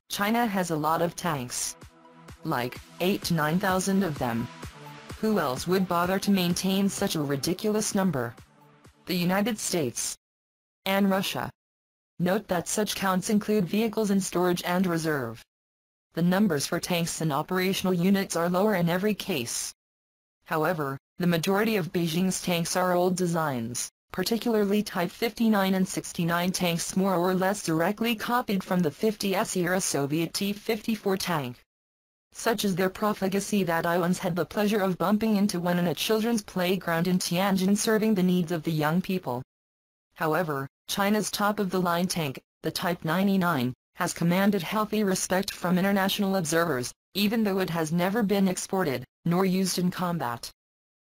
China has a lot of tanks. Like, 8 to 9,000 of them. Who else would bother to maintain such a ridiculous number? The United States. And Russia. Note that such counts include vehicles in storage and reserve. The numbers for tanks and operational units are lower in every case. However, the majority of Beijing's tanks are old designs, particularly Type 59 and 69 tanks more or less directly copied from the 50s-era Soviet T-54 tank. Such is their profligacy that I once had the pleasure of bumping into one in a children's playground in Tianjin serving the needs of the young people. However, China's top-of-the-line tank, the Type 99, has commanded healthy respect from international observers, even though it has never been exported, nor used in combat.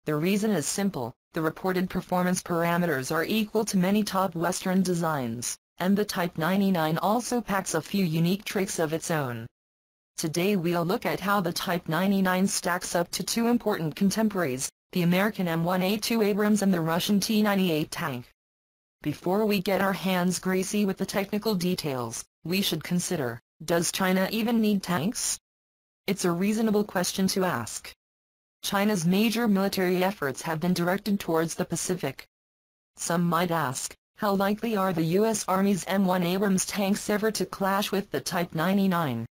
The reason is simple: the reported performance parameters are equal to many top Western designs, and the Type 99 also packs a few unique tricks of its own. Today we'll look at how the Type 99 stacks up to two important contemporaries, the American M1A2 Abrams and the Russian T-98 tank. Before we get our hands greasy with the technical details, we should consider, does China even need tanks? It's a reasonable question to ask. China's major military efforts have been directed towards the Pacific. Some might ask, how likely are the U.S. Army's M1 Abrams tanks ever to clash with the Type 99?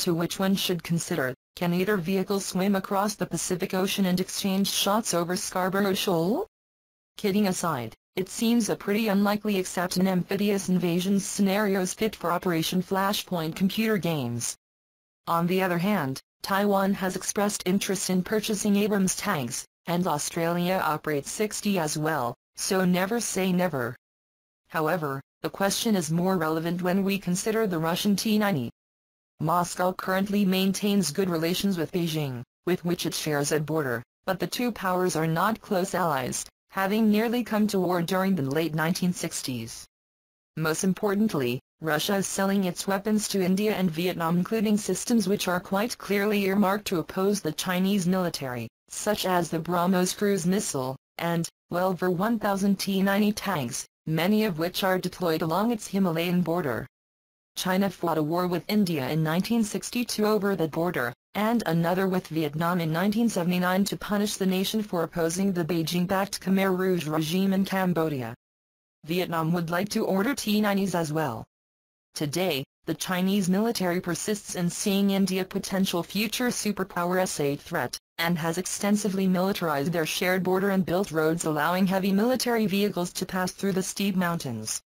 To which one should consider, can either vehicle swim across the Pacific Ocean and exchange shots over Scarborough Shoal? Kidding aside, it seems a pretty unlikely except in amphibious invasion scenarios fit for Operation Flashpoint computer games. On the other hand, Taiwan has expressed interest in purchasing Abrams tanks, and Australia operates 60 as well, so never say never. However, the question is more relevant when we consider the Russian T-90. Moscow currently maintains good relations with Beijing, with which it shares a border, but the two powers are not close allies, having nearly come to war during the late 1960s. Most importantly, Russia is selling its weapons to India and Vietnam, including systems which are quite clearly earmarked to oppose the Chinese military, such as the BrahMos cruise missile, and, well over 1,000 T-90 tanks, many of which are deployed along its Himalayan border. China fought a war with India in 1962 over that border, and another with Vietnam in 1979 to punish the nation for opposing the Beijing-backed Khmer Rouge regime in Cambodia. Vietnam would like to order T-90s as well. Today, the Chinese military persists in seeing India potential future superpower as a threat, and has extensively militarized their shared border and built roads allowing heavy military vehicles to pass through the steep mountains.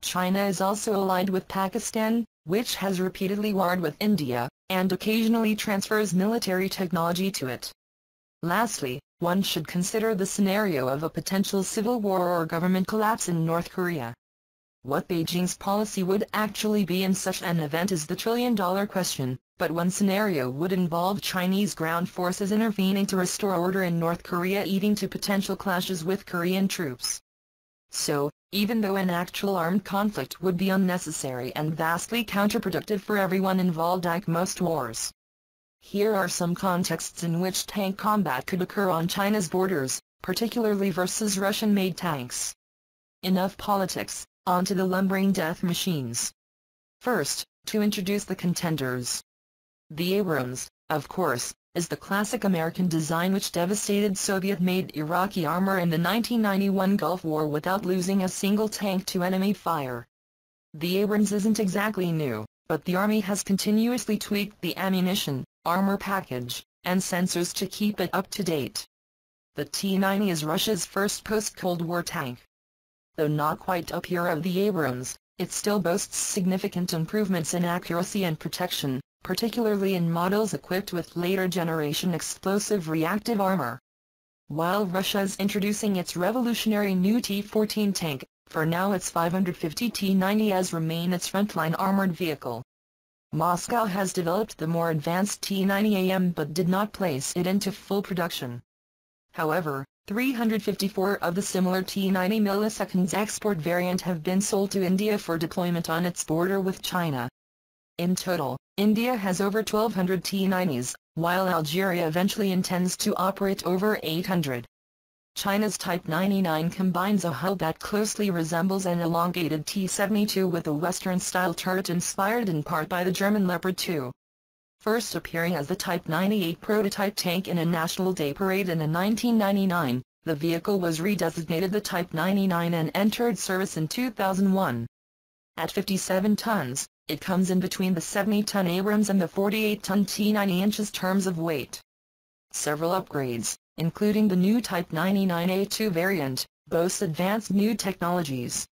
China is also allied with Pakistan, which has repeatedly warred with India, and occasionally transfers military technology to it. Lastly, one should consider the scenario of a potential civil war or government collapse in North Korea. What Beijing's policy would actually be in such an event is the trillion-dollar question, but one scenario would involve Chinese ground forces intervening to restore order in North Korea, leading to potential clashes with Korean troops. So, even though an actual armed conflict would be unnecessary and vastly counterproductive for everyone involved like most wars, here are some contexts in which tank combat could occur on China's borders, particularly versus Russian-made tanks. Enough politics, on to the lumbering death machines. First, to introduce the contenders. The Abrams, of course, is the classic American design which devastated Soviet-made Iraqi armor in the 1991 Gulf War without losing a single tank to enemy fire. The Abrams isn't exactly new, but the Army has continuously tweaked the ammunition, armor package, and sensors to keep it up to date. The T-90 is Russia's first post-Cold War tank. Though not quite a peer of the Abrams, it still boasts significant improvements in accuracy and protection, particularly in models equipped with later-generation explosive reactive armor. While Russia is introducing its revolutionary new T-14 tank, for now its 550 T-90s remain its frontline armored vehicle. Moscow has developed the more advanced T-90AM but did not place it into full production. However, 354 of the similar T-90 milliseconds export variant have been sold to India for deployment on its border with China. In total, India has over 1,200 T-90s, while Algeria eventually intends to operate over 800. China's Type 99 combines a hull that closely resembles an elongated T-72 with a Western-style turret inspired in part by the German Leopard 2. First appearing as the Type 98 prototype tank in a National Day parade in 1999, the vehicle was redesignated the Type 99 and entered service in 2001. At 57 tons, it comes in between the 70-ton Abrams and the 48-ton T-90 terms of weight. Several upgrades, including the new Type 99A2 variant, boast advanced new technologies.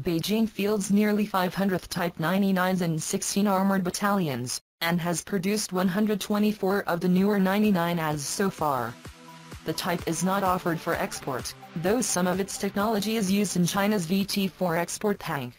Beijing fields nearly 500 Type 99s in 16 armored battalions, and has produced 124 of the newer 99As so far. The type is not offered for export, though some of its technology is used in China's VT-4 export tank.